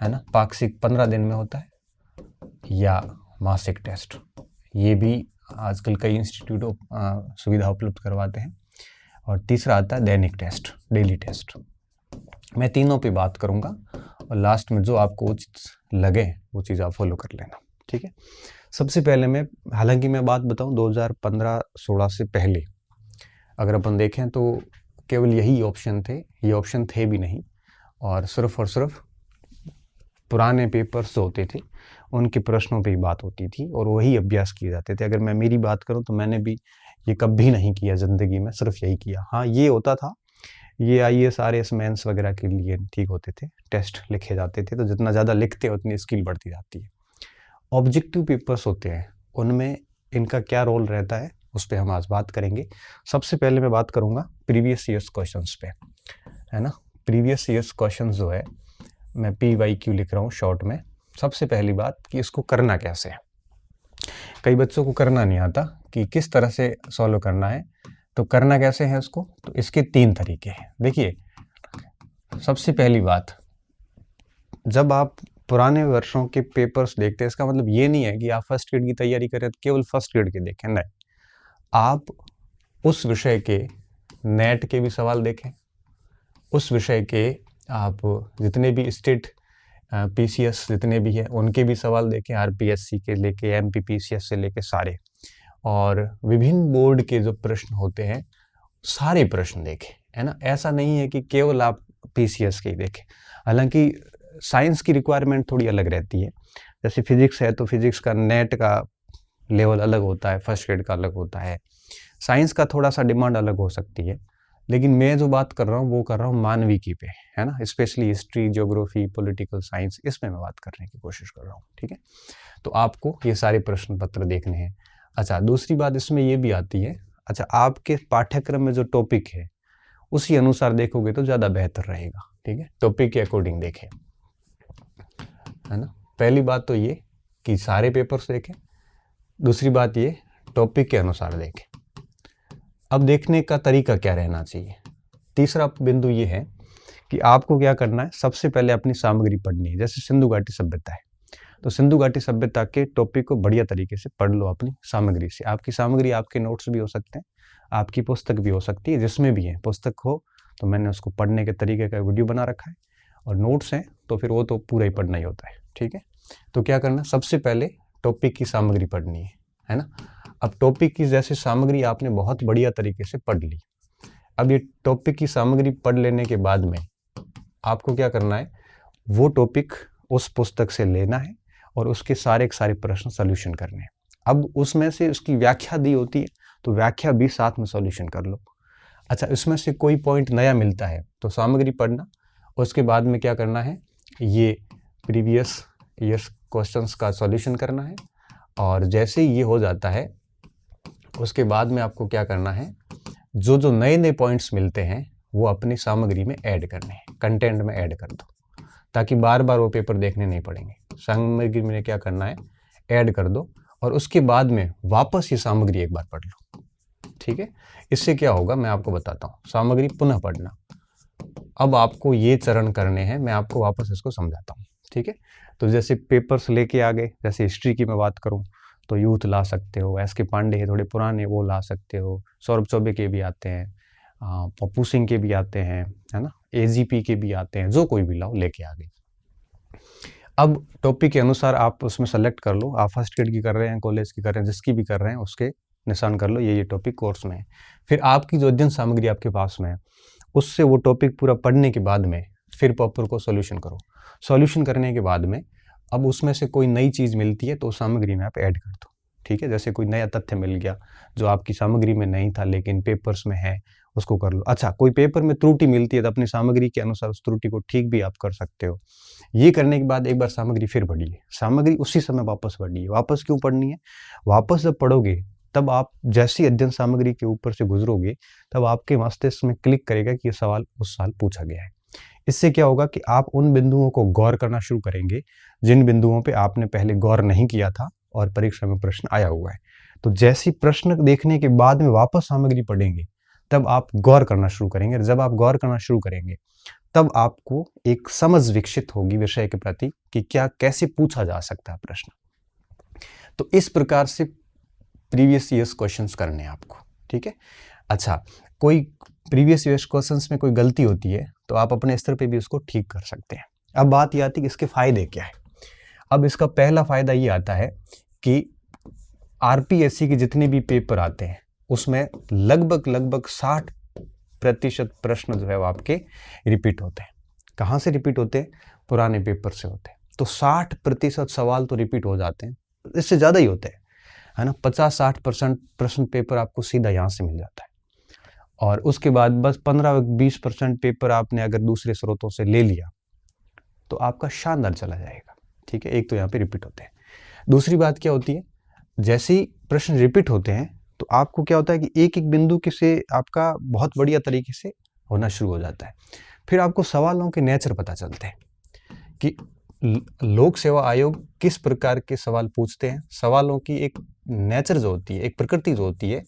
है ना। पाक्षिक 15 दिन में होता है, या मासिक टेस्ट, ये भी आजकल कई इंस्टीट्यूट सुविधा उपलब्ध करवाते हैं। और तीसरा आता है दैनिक टेस्ट, डेली टेस्ट। मैं तीनों पे बात करूंगा और लास्ट में जो आपको उचित लगे वो चीज़ आप फॉलो कर लेना, ठीक है। सबसे पहले हालांकि मैं बात बताऊं 2015-16 से पहले अगर अपन देखें तो केवल यही ऑप्शन थे, ये ऑप्शन थे भी नहीं, और सिर्फ पुराने पेपर्स जो होते थे उनके प्रश्नों पे ही बात होती थी और वही अभ्यास किए जाते थे। अगर मैं मेरी बात करूं तो मैंने भी ये कभी नहीं किया ज़िंदगी में, सिर्फ यही किया। हाँ, ये होता था, ये IAS RAS मेंस वगैरह के लिए ठीक होते थे, टेस्ट लिखे जाते थे, तो जितना ज़्यादा लिखते हैं उतनी स्किल बढ़ती जाती है। ऑब्जेक्टिव पेपर्स होते हैं, उनमें इनका क्या रोल रहता है उस पर हम आज बात करेंगे। सबसे पहले मैं बात करूँगा प्रीवियस ईयर्स क्वेश्चंस पे, है ना। प्रीवियस ईयर्स क्वेश्चन जो है, मैं PYQ लिख रहा हूँ शॉर्ट में। सबसे पहली बात कि इसको करना कैसे है। कई बच्चों को करना नहीं आता कि किस तरह से सॉल्व करना है, तो करना कैसे है उसको, तो इसके 3 तरीके हैं। देखिए, सबसे पहली बात, जब आप पुराने वर्षों के पेपर्स देखते हैं, इसका मतलब ये नहीं है कि आप फर्स्ट ग्रेड की तैयारी करें तो केवल फर्स्ट ग्रेड के देखें, नहीं, आप उस विषय के नेट के भी सवाल देखें, उस विषय के आप जितने भी स्टेट PCS जितने भी हैं उनके भी सवाल देखें, RPSC के लेके MPPCS से लेके सारे, और विभिन्न बोर्ड के जो प्रश्न होते हैं सारे प्रश्न देखें, है ना। ऐसा नहीं है कि केवल आप PCS के ही देखें। हालांकि साइंस की रिक्वायरमेंट थोड़ी अलग रहती है, जैसे फिजिक्स है तो फिजिक्स का नेट का लेवल अलग होता है, फर्स्ट ग्रेड का अलग होता है, साइंस का थोड़ा सा डिमांड अलग हो सकती है। लेकिन मैं जो बात कर रहा हूँ वो कर रहा हूँ मानविकी पे, है ना, specially history, geography, political science, इसमें मैं बात करने की कोशिश कर रहा हूँ, ठीक है। तो आपको ये सारे प्रश्न पत्र देखने हैं। अच्छा, दूसरी बात इसमें ये भी आती है, अच्छा, आपके पाठ्यक्रम में जो टॉपिक है उसी अनुसार देखोगे तो ज़्यादा बेहतर रहेगा, ठीक है। टॉपिक के अकॉर्डिंग देखें, है ना। पहली बात तो ये कि सारे पेपर्स देखें, दूसरी बात ये टॉपिक के अनुसार देखें। अब देखने का तरीका क्या रहना चाहिए, तीसरा बिंदु ये है कि आपको क्या करना है, सबसे पहले अपनी सामग्री पढ़नी है। जैसे सिंधु घाटी सभ्यता है तो सिंधु घाटी सभ्यता के टॉपिक को बढ़िया तरीके से पढ़ लो अपनी सामग्री से। आपकी सामग्री आपके नोट्स भी हो सकते हैं, आपकी पुस्तक भी हो सकती है, जिसमें भी है पुस्तक हो तो मैंने उसको पढ़ने के तरीके का वीडियो बना रखा है, और नोट्स हैं तो फिर वो तो पूरा ही पढ़ना ही होता है, ठीक है। तो क्या करना, सबसे पहले टॉपिक की सामग्री पढ़नी है ना। अब टॉपिक की जैसे सामग्री आपने बहुत बढ़िया तरीके से पढ़ ली, अब ये टॉपिक की सामग्री पढ़ लेने के बाद में आपको क्या करना है, वो टॉपिक उस पुस्तक से लेना है और उसके सारे के सारे प्रश्न सॉल्यूशन करने हैं। अब उसमें से उसकी व्याख्या दी होती है तो व्याख्या भी साथ में सॉल्यूशन कर लो। अच्छा, इसमें से कोई पॉइंट नया मिलता है तो सामग्री पढ़ना, उसके बाद में क्या करना है, ये प्रीवियस ईयर्स क्वेश्चंस का सॉल्यूशन करना है, और जैसे ही ये हो जाता है उसके बाद में आपको क्या करना है, जो जो नए नए पॉइंट्स मिलते हैं वो अपनी सामग्री में ऐड करने हैं, कंटेंट में ऐड कर दो, ताकि बार बार वो पेपर देखने नहीं पड़ेंगे। सामग्री में क्या करना है, ऐड कर दो, और उसके बाद में वापस ये सामग्री एक बार पढ़ लो, ठीक है। इससे क्या होगा मैं आपको बताता हूँ, सामग्री पुनः पढ़ना। अब आपको ये चरण करने हैं, मैं आपको वापस इसको समझाता हूँ, ठीक है। तो जैसे पेपर्स लेके आ गए, जैसे हिस्ट्री की मैं बात करूँ तो यूथ ला सकते हो, SK पांडे है थोड़े पुराने, वो ला सकते हो, सौरभ चौबे के भी आते हैं, पप्पू सिंह के भी आते हैं, है ना, AGP के भी आते हैं, जो कोई भी लाओ लेके आ गए। अब टॉपिक के अनुसार आप उसमें सेलेक्ट कर लो, आप फर्स्ट ग्रेड की कर रहे हैं, कॉलेज की कर रहे हैं, जिसकी भी कर रहे हैं उसके निशान कर लो, ये टॉपिक कोर्स में है। फिर आपकी जो अध्ययन सामग्री आपके पास में है उससे वो टॉपिक पूरा पढ़ने के बाद में फिर पेपर को सॉल्यूशन करो। सॉल्यूशन करने के बाद में अब उसमें से कोई नई चीज़ मिलती है तो सामग्री में आप ऐड कर दो, ठीक है। जैसे कोई नया तथ्य मिल गया जो आपकी सामग्री में नहीं था लेकिन पेपर्स में है, उसको कर लो। अच्छा, कोई पेपर में त्रुटि मिलती है तो अपनी सामग्री के अनुसार उस त्रुटि को ठीक भी आप कर सकते हो। ये करने के बाद एक बार सामग्री फिर पढ़िए, सामग्री उसी समय वापस पढ़िए। वापस क्यों पढ़नी है, वापस जब पढ़ोगे तब आप जैसी अध्ययन सामग्री के ऊपर से गुजरोगे तब आपके मस्तिष्क में क्लिक करेगा कि ये सवाल उस साल पूछा गया है। इससे क्या होगा कि आप उन बिंदुओं को गौर करना शुरू करेंगे जिन बिंदुओं पे आपने पहले गौर नहीं किया था और परीक्षा में प्रश्न आया हुआ है। तो जैसी प्रश्न देखने के बाद में वापस सामग्री पढ़ेंगे तब आप गौर करना शुरू करेंगे। जब आप गौर करना शुरू करेंगे तब आपको एक समझ विकसित होगी विषय के प्रति कि क्या कैसे पूछा जा सकता है प्रश्न। तो इस प्रकार से प्रीवियस ईयर्स क्वेश्चंस करने हैं आपको, ठीक है। अच्छा, कोई प्रीवियस ईयर्स क्वेश्चंस में कोई गलती होती है तो आप अपने स्तर पे भी उसको ठीक कर सकते हैं। अब बात ये आती है कि इसके फायदे क्या है। अब इसका पहला फायदा ये आता है कि आरपीएससी के जितने भी पेपर आते हैं उसमें लगभग 60% प्रश्न जो है वो आपके रिपीट होते हैं। कहाँ से रिपीट होते हैं? पुराने पेपर से होते हैं। तो 60% सवाल तो रिपीट हो जाते हैं, इससे ज़्यादा ही होते हैं, है ना। 50-60% प्रश्न पेपर आपको सीधा यहाँ से मिल जाता है, और उसके बाद बस 15-20% पेपर आपने अगर दूसरे स्रोतों से ले लिया तो आपका शानदार चला जाएगा, ठीक है। एक तो यहाँ पे रिपीट होते हैं। दूसरी बात क्या होती है, जैसे ही प्रश्न रिपीट होते हैं तो आपको क्या होता है कि एक एक बिंदु से आपका बहुत बढ़िया तरीके से होना शुरू हो जाता है। फिर आपको सवालों के नेचर पता चलते हैं कि लोक सेवा आयोग किस प्रकार के सवाल पूछते हैं। सवालों की एक नेचर जो होती है, एक प्रकृति जो होती है,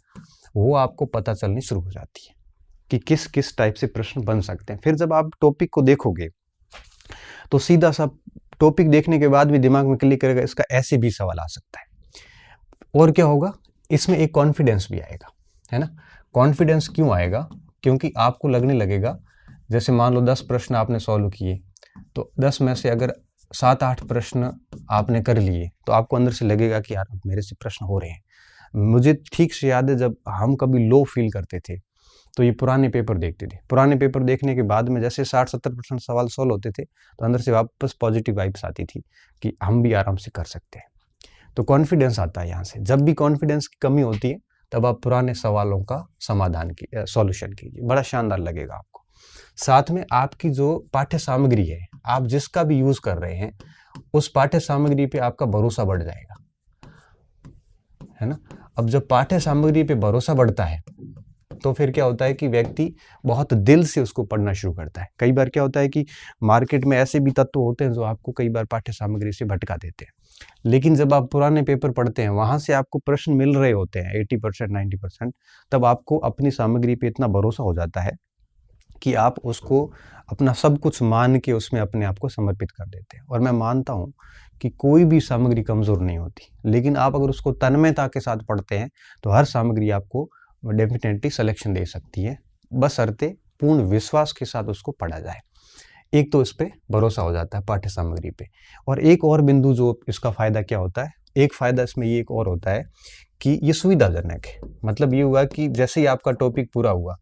वो आपको पता चलनी शुरू हो जाती है कि किस किस टाइप से प्रश्न बन सकते हैं। फिर जब आप टॉपिक को देखोगे तो सीधा सा टॉपिक देखने के बाद भी दिमाग में क्लिक करेगा इसका ऐसे भी सवाल आ सकता है। और क्या होगा, इसमें एक कॉन्फिडेंस भी आएगा, है ना। कॉन्फिडेंस क्यों आएगा? क्योंकि आपको लगने लगेगा, जैसे मान लो 10 प्रश्न आपने सॉल्व किए तो 10 में से अगर 7-8 प्रश्न आपने कर लिए तो आपको अंदर से लगेगा कि यार अब मेरे से प्रश्न हो रहे हैं। मुझे ठीक से याद है जब हम कभी लो फील करते थे तो ये पुराने पेपर देखते थे। पुराने पेपर देखने के बाद में जैसे 60-70% सवाल सॉल्व होते थे तो अंदर से वापस पॉजिटिव वाइब्स आती थी कि हम भी आराम से कर सकते हैं। तो कॉन्फिडेंस आता है यहाँ से। जब भी कॉन्फिडेंस की कमी होती है तब आप पुराने सवालों का समाधान सॉल्यूशन कीजिए, बड़ा शानदार लगेगा आपको। साथ में आपकी जो पाठ्य सामग्री है, आप जिसका भी यूज कर रहे हैं, उस पाठ्य सामग्री पे आपका भरोसा बढ़ जाएगा, है ना। अब जब पाठ्य सामग्री पे भरोसा बढ़ता है तो फिर क्या होता है कि व्यक्ति बहुत दिल से उसको पढ़ना शुरू करता है। कई बार क्या होता है कि मार्केट में ऐसे भी तत्व होते हैं जो आपको कई बार पाठ्य सामग्री से भटका देते हैं, लेकिन जब आप पुराने पेपर पढ़ते हैं, वहां से आपको प्रश्न मिल रहे होते हैं 80% 90%, तब आपको अपनी सामग्री पे इतना भरोसा हो जाता है कि आप उसको अपना सब कुछ मान के उसमें अपने आप को समर्पित कर देते हैं। और मैं मानता हूँ कि कोई भी सामग्री कमजोर नहीं होती, लेकिन आप अगर उसको तन्मयता के साथ पढ़ते हैं तो हर सामग्री आपको डेफिनेटली सिलेक्शन दे सकती है, बशर्ते पूर्ण विश्वास के साथ उसको पढ़ा जाए। एक तो इस पे भरोसा हो जाता है पाठ्य सामग्री पे। और एक और बिंदु जो इसका फायदा क्या होता है, एक फायदा इसमें ये एक और होता है कि ये सुविधाजनक है। मतलब ये हुआ कि जैसे ही आपका टॉपिक पूरा हुआ,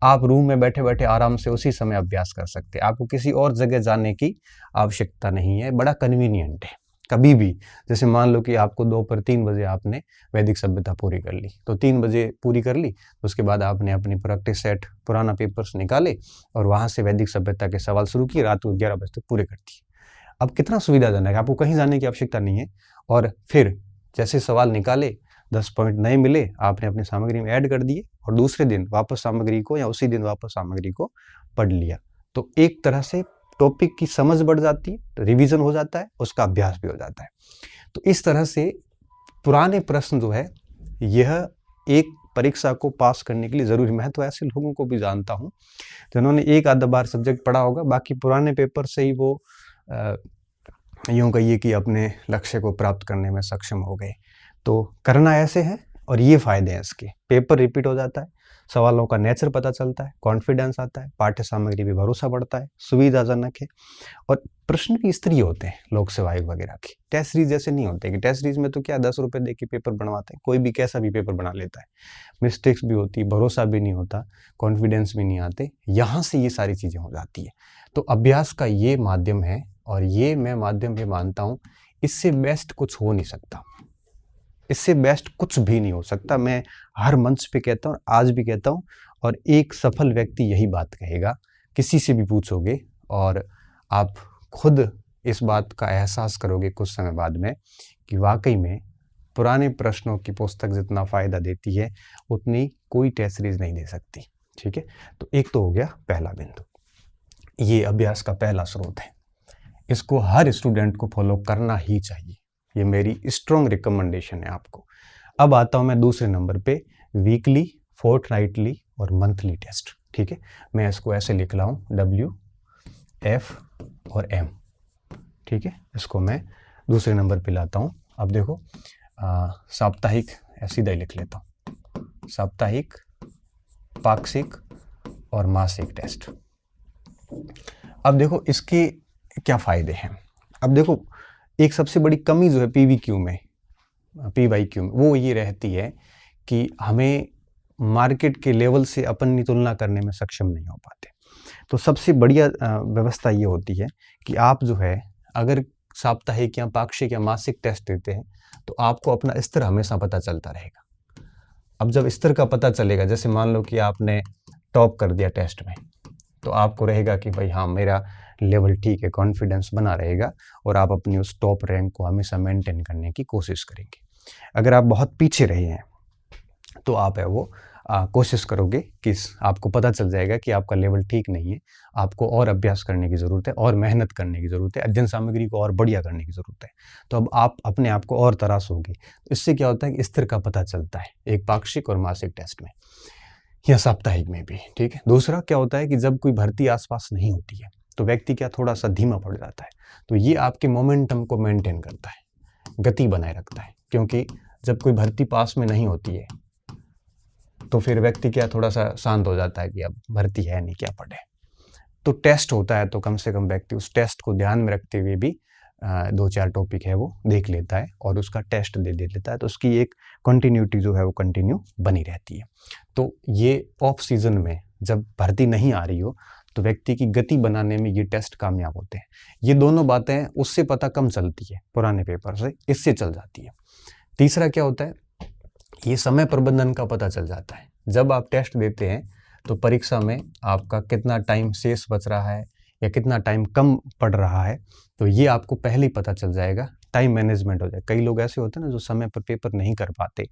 आप रूम में बैठे बैठे आराम से उसी समय अभ्यास कर सकते हैं। आपको किसी और जगह जाने की आवश्यकता नहीं है, बड़ा कन्वीनियंट है। कभी भी, जैसे मान लो कि आपको दोपहर 3 बजे आपने वैदिक सभ्यता पूरी कर ली, तो 3 बजे पूरी कर ली, उसके बाद आपने अपनी प्रैक्टिस सेट पुराना पेपर्स निकाले और वहां से वैदिक सभ्यता के सवाल शुरू किए, रात को 11 बजे तक पूरे कर दिए। अब कितना सुविधाजनक है, आपको कहीं जाने की आवश्यकता नहीं है। और फिर जैसे सवाल निकाले, 10 पॉइंट नए मिले, आपने अपनी सामग्री में ऐड कर दिए और दूसरे दिन वापस सामग्री को या उसी दिन वापस सामग्री को पढ़ लिया। तो एक तरह से टॉपिक की समझ बढ़ जाती है, रिवीजन हो जाता है, उसका अभ्यास भी हो जाता है। तो इस तरह से पुराने प्रश्न जो है, यह एक परीक्षा को पास करने के लिए जरूरी। मैं तो ऐसे लोगों को भी जानता हूं जिन्होंने एक आधा बार सब्जेक्ट पढ़ा होगा, बाकी पुराने पेपर से ही वो यूं कहिए कि अपने लक्ष्य को प्राप्त करने में सक्षम हो गए। तो करना ऐसे है, और ये फायदे हैं इसके। पेपर रिपीट हो जाता है, सवालों का नेचर पता चलता है, कॉन्फिडेंस आता है, पाठ्य सामग्री भी भरोसा बढ़ता है, सुविधाजनक है, और प्रश्न भी स्तरीय होते हैं लोक सेवा आयोग वगैरह की। टेस्ट सीरीज जैसे नहीं होते कि टेस्ट सीरीज में तो क्या 10 रुपए दे के पेपर बनवाते हैं, कोई भी कैसा भी पेपर बना लेता है, मिस्टेक्स भी होती, भरोसा भी नहीं होता, कॉन्फिडेंस भी नहीं आते। यहाँ से ये सारी चीजें हो जाती है। तो अभ्यास का ये माध्यम है, और ये मैं माध्यम भी मानता हूँ, इससे बेस्ट कुछ हो नहीं सकता, इससे बेस्ट कुछ भी नहीं हो सकता। मैं हर मंच पे कहता हूँ, आज भी कहता हूँ, और एक सफल व्यक्ति यही बात कहेगा। किसी से भी पूछोगे और आप खुद इस बात का एहसास करोगे कुछ समय बाद में कि वाकई में पुराने प्रश्नों की पुस्तक जितना फायदा देती है उतनी कोई टेस्ट सीरीज नहीं दे सकती। ठीक है, तो एक तो हो गया पहला बिंदु, ये अभ्यास का पहला स्रोत है। इसको हर स्टूडेंट को फॉलो करना ही चाहिए, ये मेरी स्ट्रॉन्ग रिकमेंडेशन है आपको। अब आता हूं मैं दूसरे नंबर पे, वीकली, फोर्टनाइटली और मंथली टेस्ट। ठीक है, मैं इसको ऐसे लिख रहा हूं, F और M, ठीक है। इसको मैं दूसरे नंबर पे लाता हूँ। अब देखो साप्ताहिक सीधा ही लिख लेता हूँ, साप्ताहिक, पाक्षिक और मासिक टेस्ट। अब देखो इसके क्या फ़ायदे हैं। अब देखो एक सबसे बड़ी कमी जो है PVQ में, PYQ में, वो ये रहती है कि हमें मार्केट के लेवल से अपनी तुलना करने में सक्षम नहीं हो पाते। तो सबसे बढ़िया व्यवस्था ये होती है कि आप जो है अगर साप्ताहिक या पाक्षिक या मासिक टेस्ट देते हैं तो आपको अपना स्तर हमेशा पता चलता रहेगा। अब जब स्तर का पता चलेगा, जैसे मान लो कि आपने टॉप कर दिया टेस्ट में, तो आपको रहेगा कि भाई हाँ मेरा लेवल ठीक है, कॉन्फिडेंस बना रहेगा और आप अपनी उस टॉप रैंक को हमेशा मेंटेन करने की कोशिश करेंगे। अगर आप बहुत पीछे रहे हैं तो आप है वो कोशिश करोगे कि आपको पता चल जाएगा कि आपका लेवल ठीक नहीं है, आपको और अभ्यास करने की ज़रूरत है, और मेहनत करने की ज़रूरत है, अध्ययन सामग्री को और बढ़िया करने की ज़रूरत है। तो अब आप अपने आप को और तराशोगे। तो इससे क्या होता है कि स्तर का पता चलता है एक पाक्षिक और मासिक टेस्ट में या साप्ताहिक में भी, ठीक है। दूसरा क्या होता है कि जब कोई भर्ती आसपास नहीं होती है तो व्यक्ति क्या थोड़ा सा धीमा पड़ जाता है। तो ये आपके मोमेंटम को मेंटेन करता है, गति बनाए रखता है, क्योंकि जब कोई भर्ती पास में नहीं होती है तो फिर व्यक्ति क्या थोड़ा सा शांत हो जाता है कि अब भर्ती है नहीं, क्या पढ़े। तो टेस्ट होता है तो कम से कम व्यक्ति उस टेस्ट को ध्यान में रखते हुए भी 2-4 टॉपिक है वो देख लेता है और उसका टेस्ट दे लेता है। तो उसकी एक कंटिन्यूटी जो है वो कंटिन्यू बनी रहती है। तो ये ऑफ सीजन में जब भर्ती नहीं आ रही हो तो व्यक्ति की गति बनाने में ये टेस्ट कामयाब होते हैं। ये दोनों बातें उससे पता कम चलती है पुराने पेपर से, इससे चल जाती है। तीसरा क्या होता है, ये समय प्रबंधन का पता चल जाता है। जब आप टेस्ट देते हैं तो परीक्षा में आपका कितना टाइम शेष बच रहा है या कितना टाइम कम पड़ रहा है, तो ये आपको पहले ही पता चल जाएगा, टाइम मैनेजमेंट हो जाए। कई लोग ऐसे होते हैं ना जो समय पर पेपर नहीं कर पाते,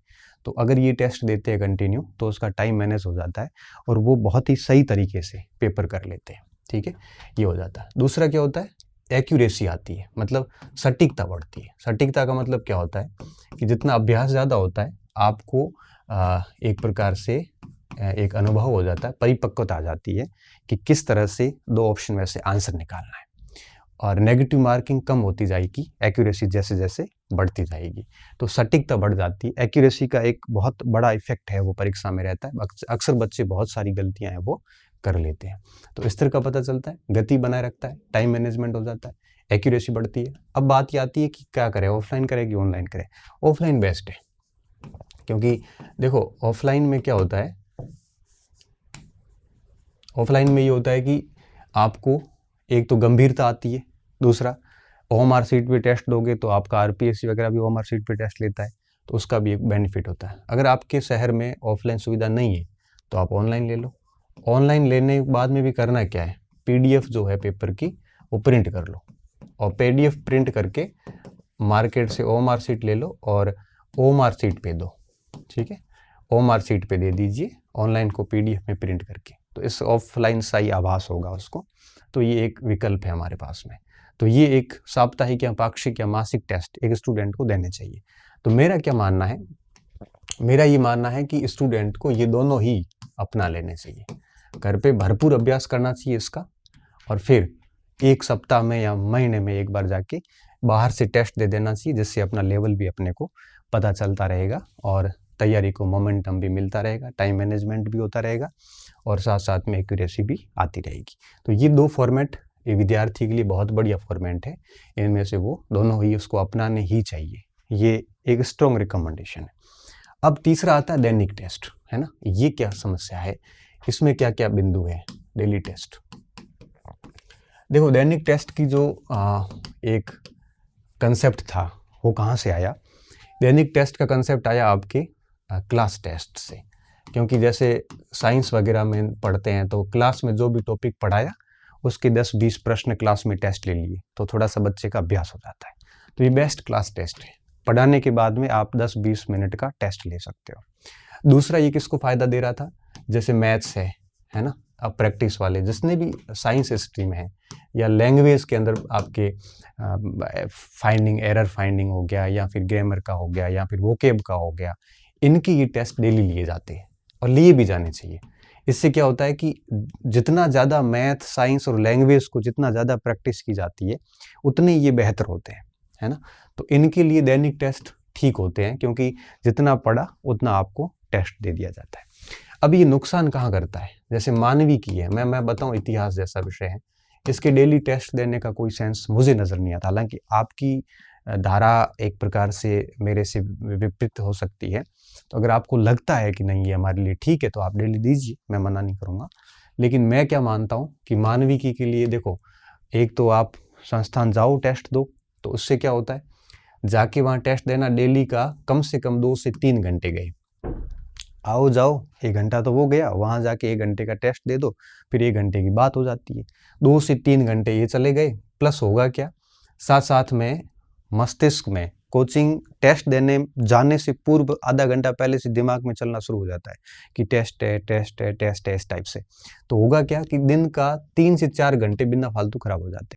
तो अगर ये टेस्ट देते हैं कंटिन्यू तो उसका टाइम मैनेज हो जाता है और वो बहुत ही सही तरीके से पेपर कर लेते हैं, ठीक है। ये हो जाता है। दूसरा क्या होता है, एक्यूरेसी आती है, मतलब सटीकता बढ़ती है। सटीकता का मतलब क्या होता है कि जितना अभ्यास ज़्यादा होता है आपको एक प्रकार से एक अनुभव हो जाता है, परिपक्वता आ जाती है कि किस तरह से 2 ऑप्शन में से आंसर निकालना है, और नेगेटिव मार्किंग कम होती जाएगी, एक्यूरेसी जैसे जैसे बढ़ती जाएगी। तो सटीकता बढ़ जाती है। एक्यूरेसी का एक बहुत बड़ा इफेक्ट है वो परीक्षा में रहता है। अक्सर बच्चे बहुत सारी गलतियां हैं वो कर लेते हैं। तो स्तर का पता चलता है, गति बनाए रखता है, टाइम मैनेजमेंट हो जाता है, एक्यूरेसी बढ़ती है। अब बात ये आती है कि क्या करें, ऑफलाइन करें कि ऑनलाइन करें। ऑफलाइन बेस्ट है, क्योंकि देखो ऑफलाइन में क्या होता है, ऑफलाइन में ये होता है कि आपको एक तो गंभीरता आती है, दूसरा OMR सीट पे टेस्ट दोगे तो आपका RPSC वगैरह भी OMR सीट पे टेस्ट लेता है, तो उसका भी एक बेनिफिट होता है। अगर आपके शहर में ऑफलाइन सुविधा नहीं है तो आप ऑनलाइन ले लो। ऑनलाइन लेने के बाद में भी करना क्या है, PDF जो है पेपर की वो प्रिंट कर लो, और PDF प्रिंट करके मार्केट से OMR सीट ले लो और OMR सीट पे दो, ठीक है। OMR सीट पे दे दीजिए ऑनलाइन को PDF में प्रिंट करके, तो इस ऑफलाइन सही आभास होगा उसको। तो ये एक विकल्प है हमारे पास में। तो ये एक साप्ताहिक या पाक्षिक या मासिक टेस्ट एक स्टूडेंट को देने चाहिए। तो मेरा क्या मानना है, मेरा ये मानना है कि स्टूडेंट को ये दोनों ही अपना लेने चाहिए। घर पे भरपूर अभ्यास करना चाहिए इसका, और फिर एक सप्ताह में या महीने में एक बार जाके बाहर से टेस्ट दे देना चाहिए, जिससे अपना लेवल भी अपने को पता चलता रहेगा और तैयारी को मोमेंटम भी मिलता रहेगा, टाइम मैनेजमेंट भी होता रहेगा और साथ साथ में एक्यूरेसी भी आती रहेगी। तो ये 2 फॉर्मेट ये विद्यार्थी के लिए बहुत बढ़िया फॉर्मेट है। इनमें से वो दोनों ही उसको अपनाने ही चाहिए, ये एक स्ट्रॉन्ग रिकमेंडेशन है। अब तीसरा आता है दैनिक टेस्ट, है ना। ये क्या समस्या है, इसमें क्या क्या बिंदु है। डेली टेस्ट, देखो दैनिक टेस्ट की जो एक कंसेप्ट था वो कहाँ से आया। दैनिक टेस्ट का कंसेप्ट आया आपके क्लास टेस्ट से, क्योंकि जैसे साइंस वगैरह में पढ़ते हैं तो क्लास में जो भी टॉपिक पढ़ाया उसके 10-20 प्रश्न क्लास में टेस्ट ले लिए, तो थोड़ा सा बच्चे का अभ्यास हो जाता है। तो ये बेस्ट क्लास टेस्ट है, पढ़ाने के बाद में आप 10-20 मिनट का टेस्ट ले सकते हो। दूसरा ये किसको फ़ायदा दे रहा था, जैसे मैथ्स है ना, अब प्रैक्टिस वाले जिसने भी साइंस स्ट्रीम है या लैंग्वेज के अंदर आपके फाइंडिंग एरर फाइंडिंग हो गया, या फिर ग्रामर का हो गया, या फिर वोकेब का हो गया, इनके ये टेस्ट डेली लिए जाते हैं और लिए भी जाने चाहिए। इससे क्या होता है कि जितना ज़्यादा मैथ, साइंस और लैंग्वेज को जितना ज़्यादा प्रैक्टिस की जाती है उतने ये बेहतर होते हैं, है ना। तो इनके लिए दैनिक टेस्ट ठीक होते हैं, क्योंकि जितना पढ़ा उतना आपको टेस्ट दे दिया जाता है। अब ये नुकसान कहाँ करता है, जैसे मानविकी है, मैं बताऊँ इतिहास जैसा विषय है, इसके डेली टेस्ट देने का कोई सेंस मुझे नज़र नहीं आता। हालांकि आपकी धारा एक प्रकार से मेरे से विपरीत हो सकती है, तो अगर आपको लगता है कि नहीं ये हमारे लिए ठीक है तो आप डेली दीजिए, मैं मना नहीं करूँगा। लेकिन मैं क्या मानता हूँ कि मानविकी के लिए देखो, एक तो आप संस्थान जाओ टेस्ट दो, तो उससे क्या होता है, जाके वहाँ टेस्ट देना डेली का कम से कम 2 से 3 घंटे गए, आओ जाओ 1 घंटा तो वो गया, वहाँ जाके 1 घंटे का टेस्ट दे दो, फिर 1 घंटे की बात हो जाती है। 2 से 3 घंटे ये चले गए, प्लस होगा क्या, साथ साथ में मस्तिष्क में कोचिंग टेस्ट देने जाने से पूर्व आधा घंटा पहले से दिमाग में चलना शुरू हो जाता है कि टेस्ट है टेस्ट है टेस्ट है, इस टाइप से। तो होगा क्या कि दिन का 3 से 4 घंटे बिना फालतू खराब हो जाते हैं।